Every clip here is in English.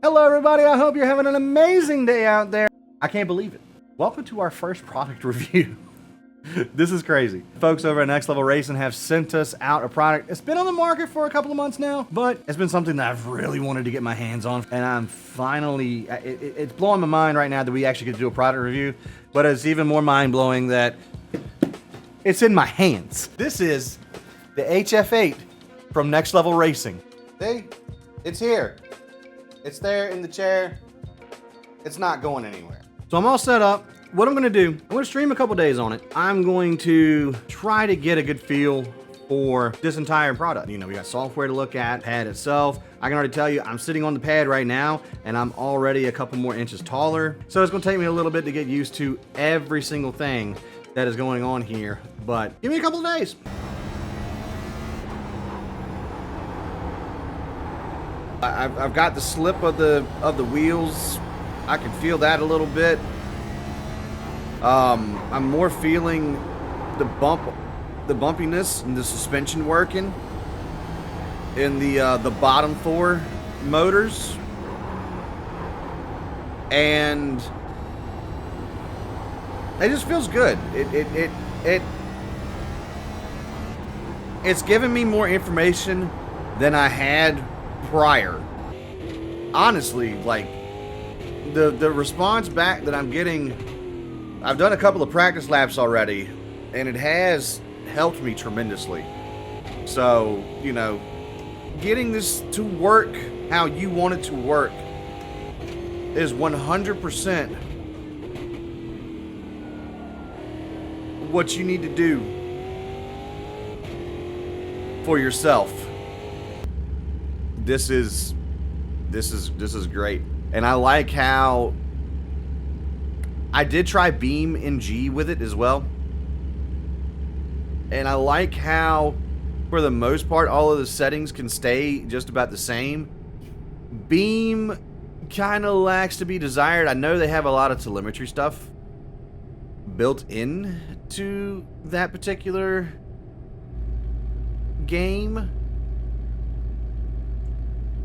Hello everybody, I hope you're having an amazing day out there. I can't believe it. Welcome to our first product review. This is crazy. Folks over at Next Level Racing have sent us out a product. It's been on the market for a couple of months now, but it's been something that I've really wanted to get my hands on. And I'm finally, it's blowing my mind right now that we actually get to do a product review, but it's even more mind-blowing that it's in my hands. This is the HF8 from Next Level Racing. See? It's here. It's there in the chair. It's not going anywhere. So I'm all set up. What I'm gonna do, I'm gonna stream a couple days on it. I'm going to try to get a good feel for this entire product. You know, we got software to look at, pad itself. I can already tell you, I'm sitting on the pad right now and I'm already a couple more inches taller. So it's gonna take me a little bit to get used to every single thing that is going on here, but give me a couple of days. I've got the slip of the wheels. I can feel that a little bit. I'm more feeling the bumpiness and the suspension working in the bottom four motors, and it just feels good. It's giving me more information than I had prior. Honestly, like the response back that I'm getting, I've done a couple of practice laps already and it has helped me tremendously. So, you know, getting this to work how you want it to work is 100% what you need to do for yourself. This is great. And I like how I did try Beam and G with it as well. And I like how, for the most part, all of the settings can stay just about the same. Beam kind of lacks to be desired. I know they have a lot of telemetry stuff built in to that particular game,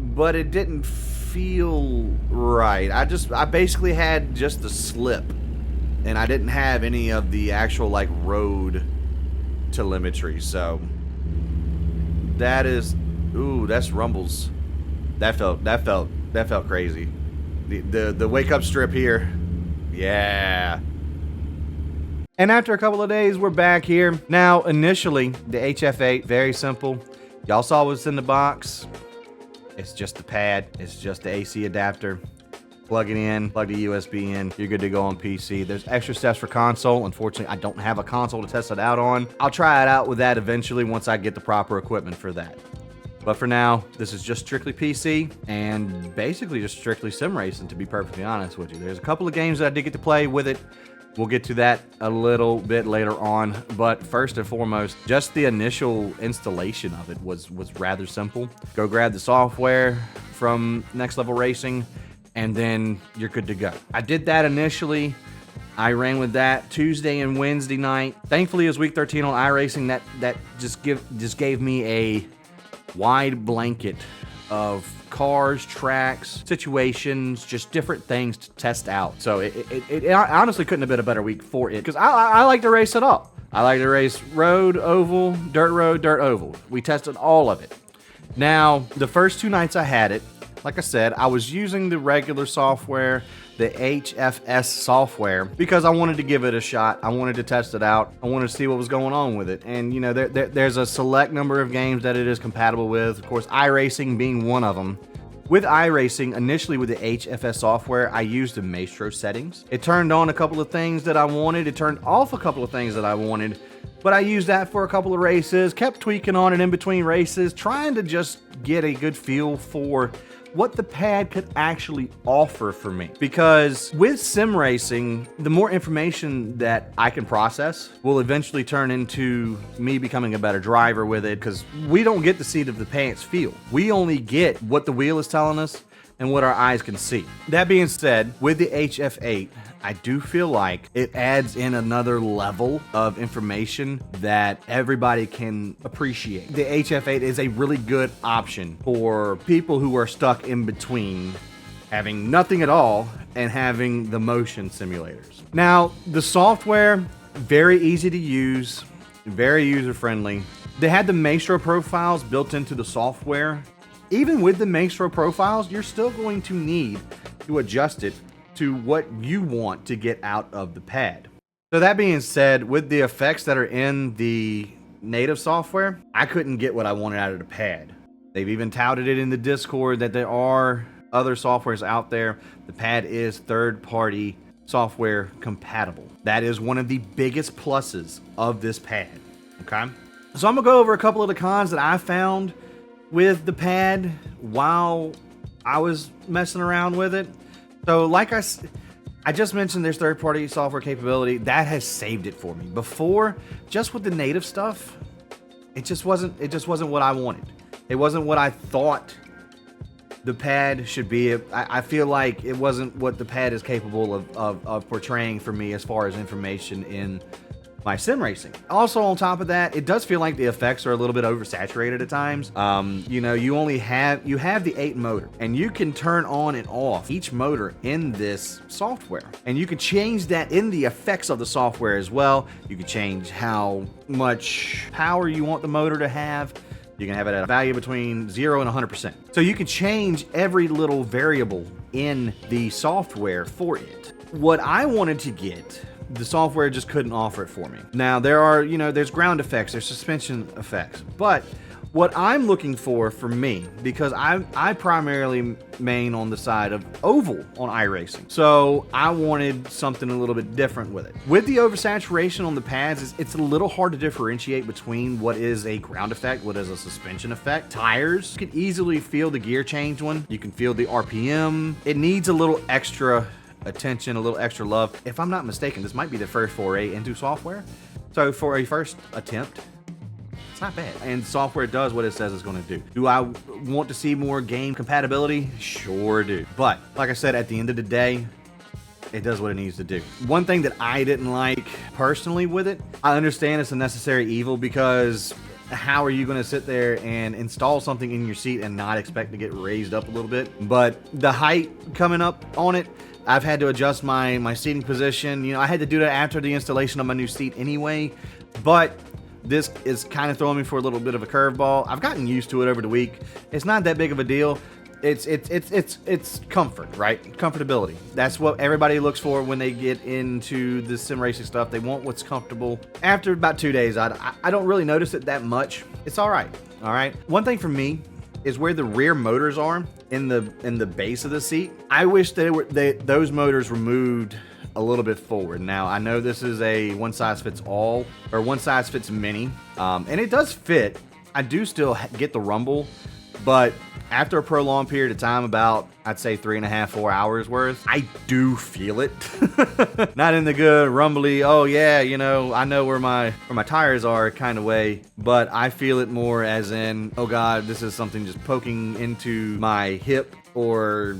but it didn't feel right. I basically had just the slip, and I didn't have any of the actual like road telemetry. So that is, ooh, that's rumbles. That felt crazy. The wake up strip here, yeah. And after a couple of days, we're back here. Now, initially, the HF8, very simple. Y'all saw what's in the box. It's just the pad, it's just the AC adapter. Plug it in, plug the USB in, you're good to go on PC. There's extra steps for console. Unfortunately, I don't have a console to test it out on. I'll try it out with that eventually once I get the proper equipment for that. But for now, this is just strictly PC and basically just strictly sim racing, to be perfectly honest with you. There's a couple of games that I did get to play with it. We'll get to that a little bit later on, but first and foremost, just the initial installation of it was rather simple. Go grab the software from Next Level Racing, and then you're good to go. I did that initially. I ran with that Tuesday and Wednesday night. Thankfully, it was week 13 on iRacing. That just gave me a wide blanket of cars, tracks, situations, just different things to test out. So it honestly couldn't have been a better week for it, because I like to race it all. I like to race road, oval, dirt, dirt, oval. We tested all of it. Now, the first two nights I had it, like I said, I was using the regular software, the HFS software, because I wanted to give it a shot. I wanted to test it out. I wanted to see what was going on with it. And, you know, there's a select number of games that it is compatible with. Of course, iRacing being one of them. With iRacing, initially with the HFS software, I used the Maestro settings. It turned on a couple of things that I wanted. It turned off a couple of things that I wanted. But I used that for a couple of races, kept tweaking on it in between races, trying to just get a good feel for what the pad could actually offer for me. Because with sim racing, the more information that I can process will eventually turn into me becoming a better driver with it, because we don't get the seat of the pants feel. We only get what the wheel is telling us and what our eyes can see. That being said, with the HF8, I do feel like it adds in another level of information that everybody can appreciate. The HF8 is a really good option for people who are stuck in between having nothing at all and having the motion simulators. Now, the software, very easy to use, very user-friendly. They had the Maestro profiles built into the software. Even with the Maestro profiles, you're still going to need to adjust it to what you want to get out of the pad. So that being said, with the effects that are in the native software, I couldn't get what I wanted out of the pad. They've even touted it in the Discord that there are other softwares out there. The pad is third-party software compatible. That is one of the biggest pluses of this pad, okay? So I'm gonna go over a couple of the cons that I found with the pad while I was messing around with it. So like I just mentioned, there's third-party software capability. That has saved it for me. Before, just with the native stuff, it just wasn't what I wanted. It wasn't what I thought the pad should be. I feel like it wasn't what the pad is capable of portraying for me as far as information in my sim racing. Also, on top of that, it does feel like the effects are a little bit oversaturated at times. You know, you have the 8 motor, and you can turn on and off each motor in this software, and you can change that in the effects of the software as well. You can change how much power you want the motor to have. You can have it at a value between 0 and 100%. So you can change every little variable in the software for it. What I wanted to get, the software just couldn't offer it for me. Now there are, there's ground effects, there's suspension effects, but what I'm looking for me, because I primarily main on the side of oval on iRacing, so I wanted something a little bit different with it. With the oversaturation on the pads, it's a little hard to differentiate between what is a ground effect, what is a suspension effect. Tires, you can easily feel the gear change one. You can feel the RPM. It needs a little extra attention, a little extra love. If I'm not mistaken, this might be the first foray into software. So for a first attempt, it's not bad. And software does what it says it's going to do. Do I want to see more game compatibility? Sure do. But like I said, at the end of the day, it does what it needs to do. One thing that I didn't like personally with it, I understand it's a necessary evil, because how are you going to sit there and install something in your seat and not expect to get raised up a little bit? But the height coming up on it, I've had to adjust my seating position. I had to do that after the installation of my new seat anyway, but this is kind of throwing me for a little bit of a curveball. I've gotten used to it over the week. It's not that big of a deal. It's comfort, right? Comfortability. That's what everybody looks for when they get into the sim racing stuff. They want what's comfortable. After about 2 days, I don't really notice it that much. It's all right. All right. One thing for me is where the rear motors are in the base of the seat. I wish those motors were moved a little bit forward. Now, I know this is a one size fits all, or one size fits many, and it does fit. I do still get the rumble, but after a prolonged period of time, about, I'd say 3.5, 4 hours worth, I do feel it. Not in the good rumbly, oh yeah, I know where my tires are kind of way, but I feel it more as in, oh god, this is something just poking into my hip, or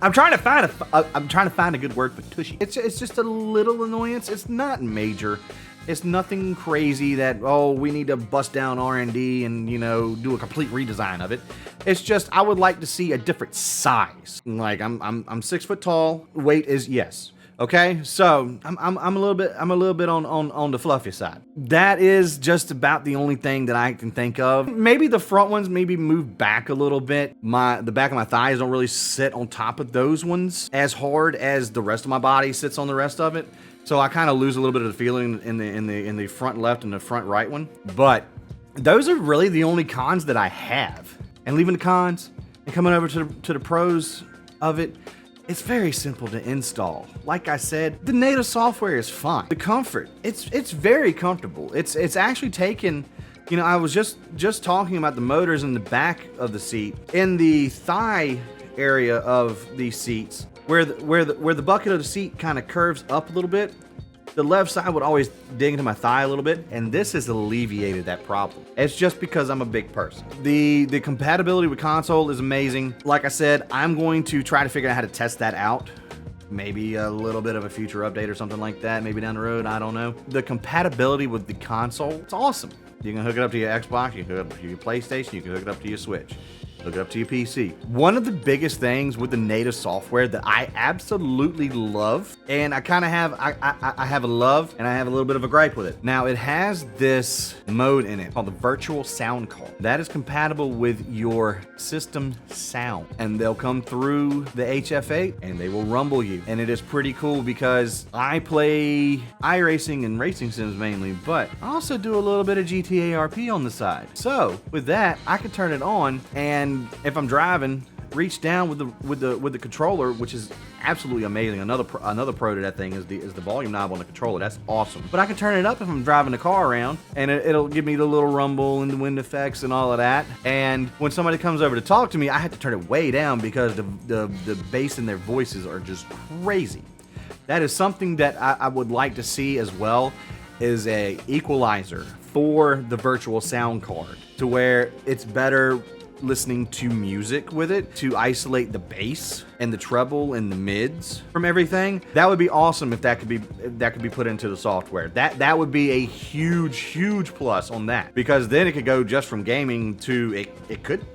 I'm trying to find a good word for tushy. It's just a little annoyance. It's not major. It's nothing crazy that, oh, we need to bust down R&D and, do a complete redesign of it. It's just, I would like to see a different size. Like, I'm 6 foot tall. Weight is, yes. Okay, so I'm a little bit on the fluffy side. That is just about the only thing that I can think of. Maybe the front ones maybe move back a little bit. The back of my thighs don't really sit on top of those ones as hard as the rest of my body sits on the rest of it. So I kind of lose a little bit of the feeling in the front left and the front right one. But those are really the only cons that I have. And leaving the cons and coming over to the pros of it, it's very simple to install. Like I said, the native software is fine. The comfort, it's very comfortable. It's actually taken, I was just talking about the motors in the back of the seat. In the thigh area of these seats, where the bucket of the seat kind of curves up a little bit, the left side would always dig into my thigh a little bit, and this has alleviated that problem. It's just because I'm a big person. The compatibility with console is amazing. Like I said, I'm going to try to figure out how to test that out. Maybe a little bit of a future update or something like that, maybe down the road, I don't know. The compatibility with the console, it's awesome. You can hook it up to your Xbox, you can hook it up to your PlayStation, you can hook it up to your Switch. Hook it up to your PC. One of the biggest things with the native software that I absolutely love, and I kind of have, I have a love and I have a little bit of a gripe with it. Now, it has this mode in it called the virtual sound card. That is compatible with your system sound, and they'll come through the HF8 and they will rumble you. And it is pretty cool because I play iRacing and racing sims mainly, but I also do a little bit of GTA RP on the side. So with that, I can turn it on, and if I'm driving, reach down with the controller, which is absolutely amazing. Another pro to that thing is the volume knob on the controller. That's awesome. But I can turn it up if I'm driving the car around, and it'll give me the little rumble and the wind effects and all of that. And when somebody comes over to talk to me, I have to turn it way down because the bass in their voices are just crazy. That is something that I would like to see as well, is a equalizer for the virtual sound card, to where it's better listening to music with it, to isolate the bass and the treble and the mids from everything. That would be awesome if that could be put into the software. That would be a huge plus on that, because then it could go just from gaming to it could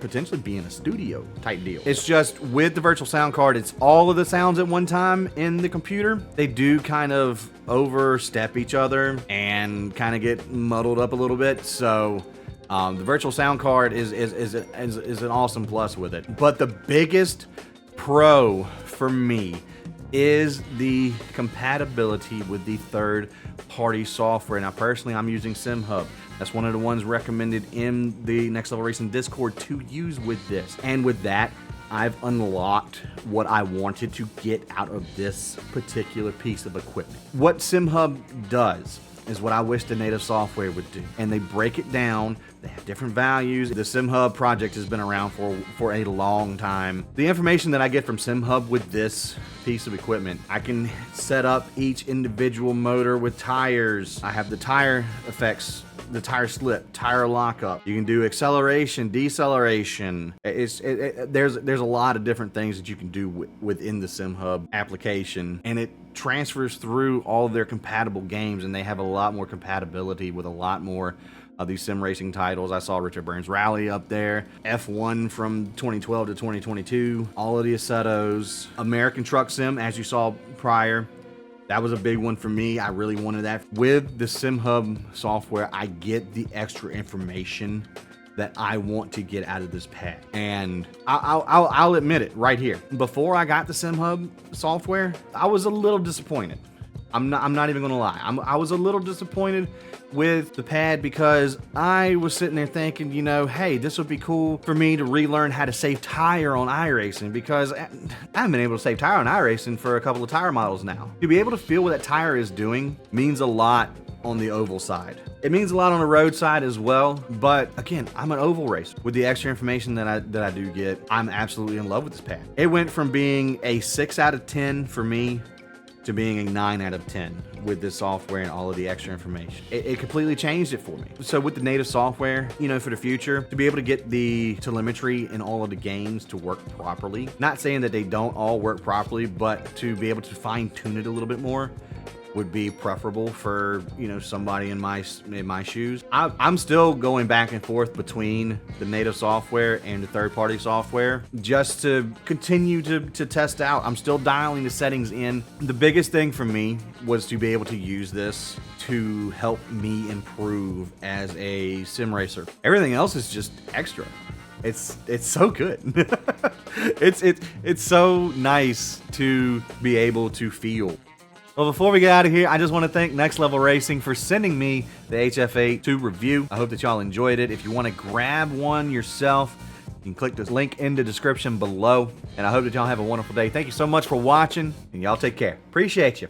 potentially be in a studio type deal. It's just with the virtual sound card, it's all of the sounds at one time in the computer. They do kind of overstep each other and kind of get muddled up a little bit. So the virtual sound card is an awesome plus with it. But the biggest pro for me is the compatibility with the third-party software. Now, personally, I'm using SimHub. That's one of the ones recommended in the Next Level Racing Discord to use with this. And with that, I've unlocked what I wanted to get out of this particular piece of equipment. What SimHub does is what I wish the native software would do. And they break it down. They have different values. The SimHub project has been around for a long time. The information that I get from SimHub with this piece of equipment, I can set up each individual motor with tires. I have the tire effects, the tire slip, tire lockup. You can do acceleration, deceleration. There's a lot of different things that you can do within the SimHub application, and it transfers through all of their compatible games, and they have a lot more compatibility with a lot more of these sim racing titles. I saw Richard Burns Rally up there, F1 from 2012 to 2022, all of the Assettos, American Truck Sim, as you saw prior. That was a big one for me. I really wanted that. With the SimHub software, I get the extra information that I want to get out of this pad. And I'll admit it right here. Before I got the SimHub software, I was a little disappointed. I'm not even gonna lie. I was a little disappointed with the pad because I was sitting there thinking, you know, hey, this would be cool for me to relearn how to save tire on iRacing, because I haven't been able to save tire on iRacing for a couple of tire models now. To be able to feel what that tire is doing means a lot on the oval side. It means a lot on the road side as well, but again, I'm an oval racer. With the extra information that I do get, I'm absolutely in love with this pad. It went from being a 6 out of 10 for me to being a 9 out of 10 with this software and all of the extra information. It completely changed it for me. So with the native software, you know, for the future, to be able to get the telemetry in all of the games to work properly, not saying that they don't all work properly, but to be able to fine tune it a little bit more would be preferable for, you know, somebody in my shoes. I'm still going back and forth between the native software and the third-party software just to continue to test out. I'm still dialing the settings in. The biggest thing for me was to be able to use this to help me improve as a sim racer. Everything else is just extra. It's so good. it's so nice to be able to feel. Well, before we get out of here, I just want to thank Next Level Racing for sending me the HF8 to review. I hope that y'all enjoyed it. If you want to grab one yourself, you can click the link in the description below. And I hope that y'all have a wonderful day. Thank you so much for watching, and y'all take care. Appreciate you.